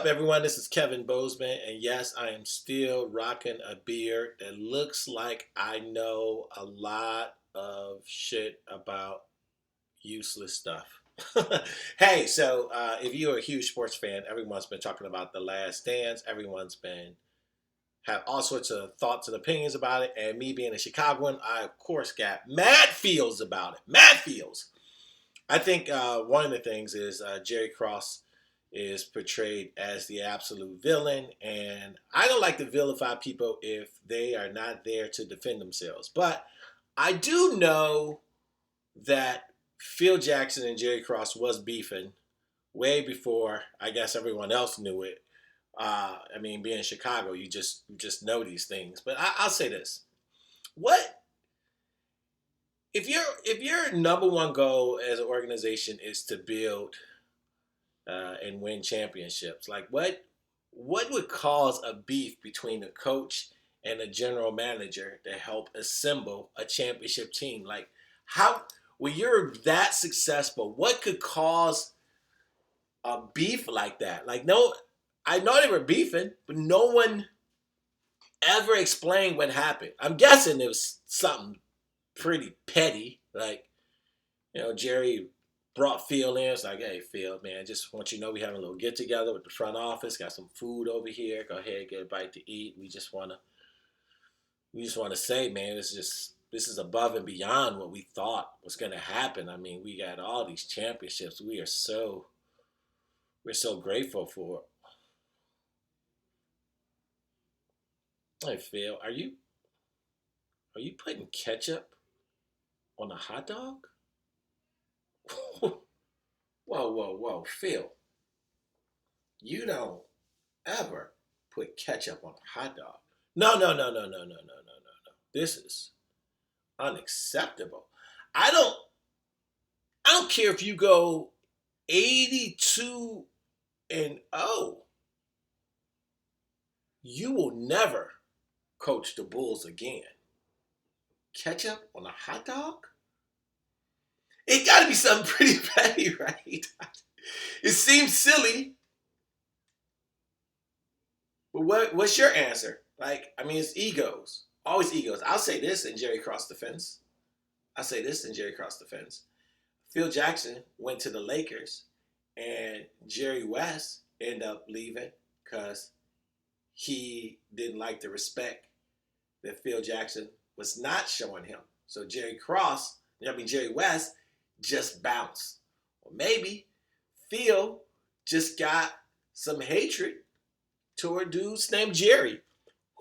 Everyone? This is Kevin Bozeman, and yes, I am still rocking a beard that looks like I know a lot of shit about useless stuff. Hey, if you're a huge sports fan, everyone's been talking about The Last Dance. Everyone's been have all sorts of thoughts and opinions about it, and me being a Chicagoan, I of course got mad feels about it. Mad feels. I think one of the things is Jerry Cross is portrayed as the absolute villain, and I don't like to vilify people if they are not there to defend themselves. But I do know that Phil Jackson and Jerry Cross was beefing way before I guess everyone else knew it. Being in Chicago, you just know these things. But I'll say this: what if your number one goal as an organization is to build and win championships. Like what would cause a beef between a coach and a general manager to help assemble a championship team? Like how when you're that successful, what could cause a beef like that? Like no, I know they were beefing, but no one ever explained what happened. I'm guessing it was something pretty petty, like Jerry brought Phil in. It's like, hey, Phil, man, just want you to know we having a little get together with the front office. Got some food over here. Go ahead, get a bite to eat. We just want to say, man, this is above and beyond what we thought was going to happen. I mean, we got all these championships. We're so grateful for. Hey, Phil, are you putting ketchup on a hot dog? Whoa, whoa, whoa, Phil, you don't ever put ketchup on a hot dog. No, no, no, no, no, no, no, no, no, no. This is unacceptable. I don't I don't care if you go 82 and 0. You will never coach the Bulls again. Ketchup on a hot dog? It got to be something pretty petty, right? It seems silly, but what's your answer? Like, I mean, it's egos. Always egos. I'll say this in Jerry Cross defense. I'll say this in Jerry Cross defense. Phil Jackson went to the Lakers, and Jerry West ended up leaving because he didn't like the respect that Phil Jackson was not showing him. So Jerry West just bounced. Or maybe Phil just got some hatred toward dudes named Jerry.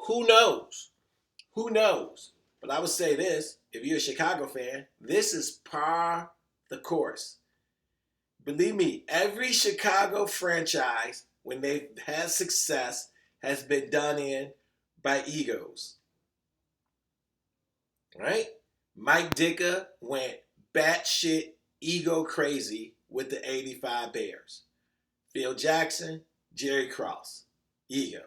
Who knows? Who knows? But I would say this, if you're a Chicago fan, this is par the course. Believe me, every Chicago franchise, when they've had success, has been done in by egos. Right? Mike Ditka went batshit ego crazy with the 85 Bears. Phil Jackson, Jerry Cross, ego.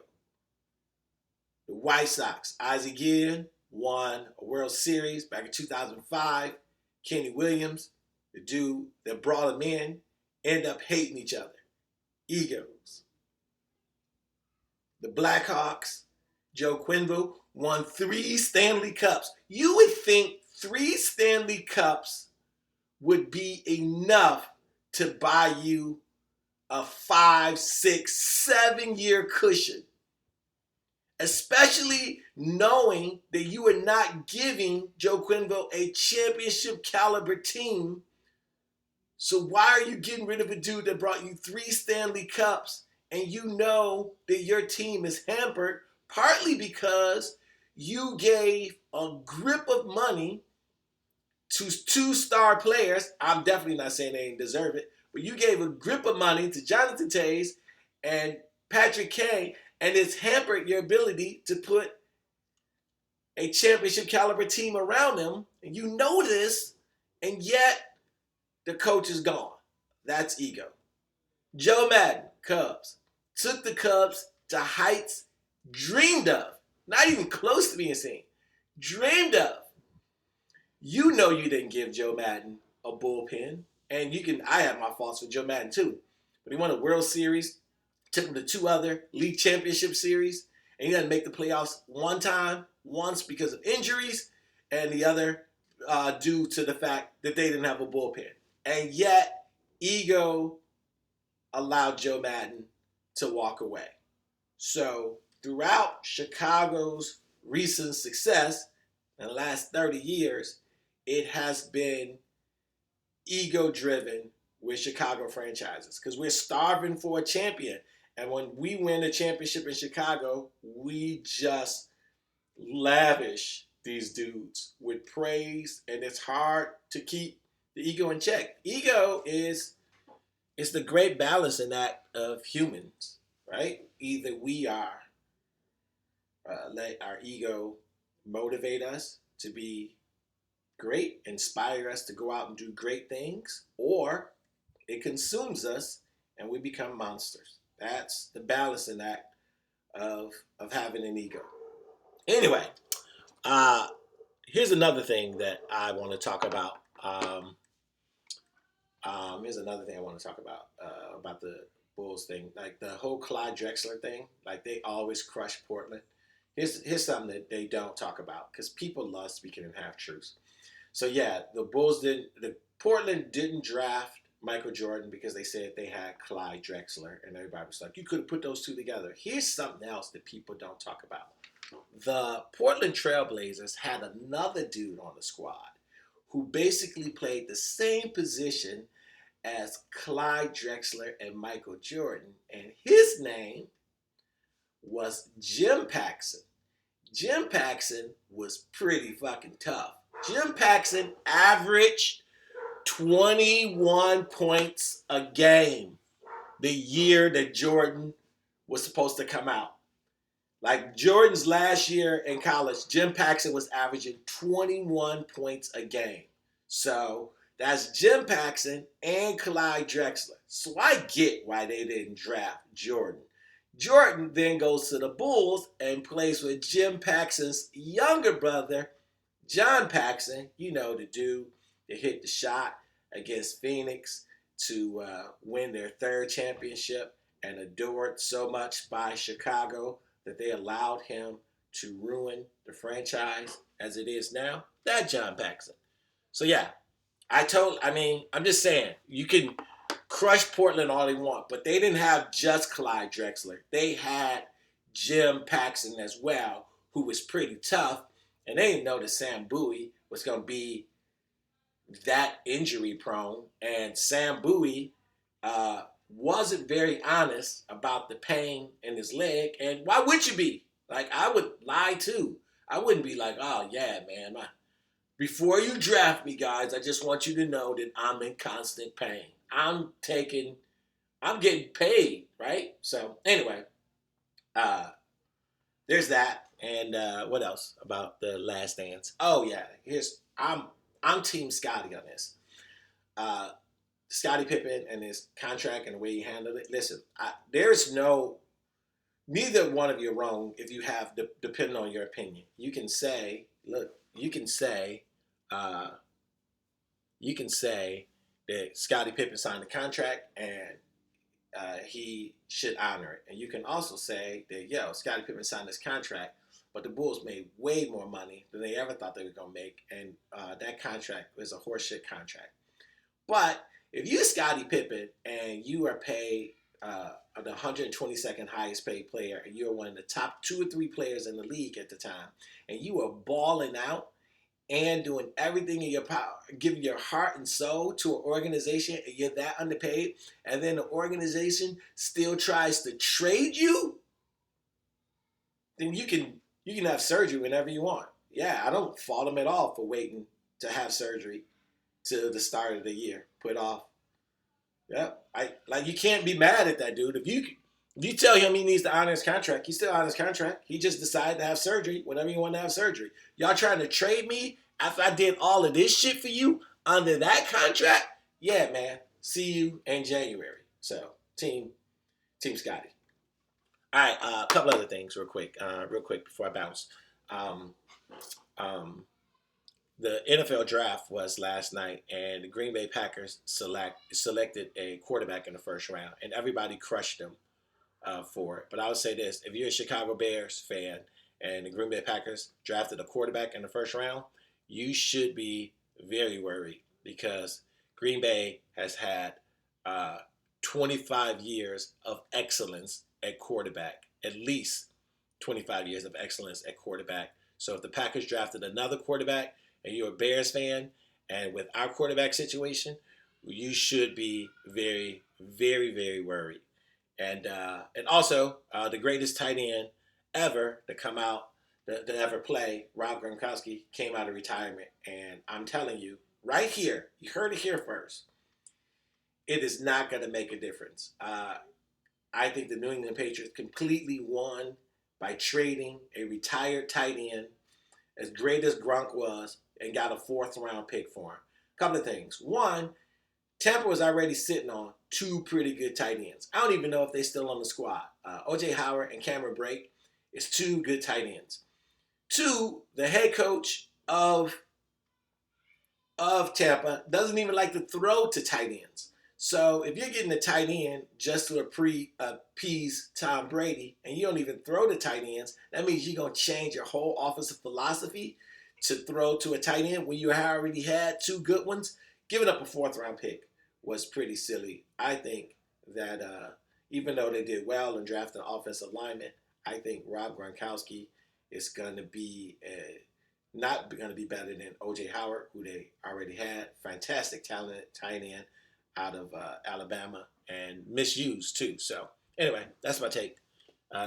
The White Sox, Ozzie Guillen won a World Series back in 2005. Kenny Williams, the dude that brought him in, end up hating each other. Egos. The Blackhawks, Joe Quenneville, won 3 Stanley Cups. You would think 3 Stanley Cups would be enough to buy you a 5, 6, 7 year cushion. Especially knowing that you are not giving Joe Quenneville a championship caliber team. So why are you getting rid of a dude that brought you 3 Stanley Cups and you know that your team is hampered partly because you gave a grip of money to 2 star players. I'm definitely not saying they didn't deserve it, but you gave a grip of money to Jonathan Tays and Patrick Kane, and it's hampered your ability to put a championship caliber team around them. And you know this, and yet the coach is gone. That's ego. Joe Madden, Cubs, took the Cubs to heights dreamed of, not even close to being seen, dreamed of. You know you didn't give Joe Madden a bullpen, and I have my faults for Joe Madden too, but he won a World Series took him to 2 other league championship series, and he doesn't make the playoffs once because of injuries, and the other due to the fact that they didn't have a bullpen. And yet, ego allowed Joe Madden to walk away. So throughout Chicago's recent success in the last 30 years, it has been ego driven with Chicago franchises because we're starving for a champion. And when we win a championship in Chicago, we just lavish these dudes with praise, and it's hard to keep the ego in check. Ego is the great balancing act of humans, right? Either we are let our ego motivate us to be great, inspire us to go out and do great things, or it consumes us and we become monsters. That's the balancing act of having an ego. Anyway, uh, here's another thing that I want to talk about. Here's another thing I want to talk about the Bulls thing, like the whole Clyde Drexler thing. Like they always crush Portland. Here's something that they don't talk about because people love speaking in half truths. So yeah, the Portland didn't draft Michael Jordan because they said they had Clyde Drexler, and everybody was like, you could have put those two together. Here's something else that people don't talk about. The Portland Trailblazers had another dude on the squad who basically played the same position as Clyde Drexler and Michael Jordan, and his name was Jim Paxson. Jim Paxson was pretty fucking tough. Jim Paxson averaged 21 points a game the year that Jordan was supposed to come out. Like Jordan's last year in college, Jim Paxson was averaging 21 points a game. So that's Jim Paxson and Clyde Drexler. So I get why they didn't draft Jordan. Jordan then goes to the Bulls and plays with Jim Paxson's younger brother, John Paxson. You know, the dude that hit the shot against Phoenix to win their third championship and adored so much by Chicago that they allowed him to ruin the franchise as it is now. That John Paxson. So yeah, I'm just saying, you can crush Portland all they want, but they didn't have just Clyde Drexler. They had Jim Paxson as well, who was pretty tough, and they didn't know that Sam Bowie was going to be that injury prone, and Sam Bowie wasn't very honest about the pain in his leg, and why would you be? Like, I would lie too. I wouldn't be like, oh yeah, man, before you draft me, guys, I just want you to know that I'm in constant pain. I'm getting paid, right? So anyway, there's that. And what else about the Last Dance? Oh yeah, I'm Team Scotty on this. Scottie Pippen and his contract and the way he handled it. Listen, neither one of you are wrong if you have, depending on your opinion. You can say, look, you can say that Scottie Pippen signed the contract and he should honor it. And you can also say that, Scottie Pippen signed this contract, but the Bulls made way more money than they ever thought they were going to make. And that contract was a horseshit contract. But if you're Scottie Pippen and you are paid the 122nd highest paid player, and you're one of the top 2 or 3 players in the league at the time, and you are balling out and doing everything in your power, giving your heart and soul to an organization, and you're that underpaid, and then the organization still tries to trade you, then you can have surgery whenever you want. Yeah, I don't fault him at all for waiting to have surgery to the start of the year. Put off. Yeah, you can't be mad at that dude. If you tell him he needs to honor his contract, he's still on his contract. He just decided to have surgery whenever he wanted to have surgery. Y'all trying to trade me after I did all of this shit for you under that contract? Yeah, man. See you in January. So, Team Scotty. All right, a couple other things real quick before I bounce. The NFL draft was last night, and the Green Bay Packers selected a quarterback in the first round, and everybody crushed them for it. But I would say this: if you're a Chicago Bears fan and the Green Bay Packers drafted a quarterback in the first round, you should be very worried because Green Bay has had uh, 25 years of excellence at quarterback, at least 25 years of excellence at quarterback. So if the Packers drafted another quarterback and you're a Bears fan, and with our quarterback situation, you should be very, very, very worried. And also the greatest tight end ever to come out to ever play, Rob Gronkowski, came out of retirement, and I'm telling you, right here, you heard it here first. It is not going to make a difference. I think the New England Patriots completely won by trading a retired tight end, as great as Gronk was, and got a fourth round pick for him. Couple of things. One, Tampa was already sitting on two pretty good tight ends. I don't even know if they're still on the squad. O.J. Howard and Cameron Brake is two good tight ends. Two, the head coach of Tampa doesn't even like to throw to tight ends. So if you're getting a tight end just to appease Tom Brady and you don't even throw to tight ends, that means you're going to change your whole offensive philosophy to throw to a tight end when you already had two good ones. Giving up a fourth round pick was pretty silly. I think that even though they did well in drafting offensive lineman, I think Rob Gronkowski is going to be not going to be better than O.J. Howard, who they already had. Fantastic talent, tight end out of Alabama, and misused too. So anyway, that's my take.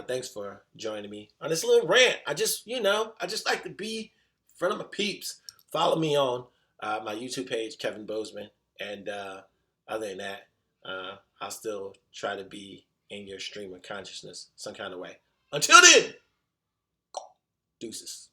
Thanks for joining me on this little rant. I just like to be in front of my peeps. Follow me on my YouTube page, Kevin Bozeman, and other than that, I'll still try to be in your stream of consciousness some kind of way. Until then, deuces.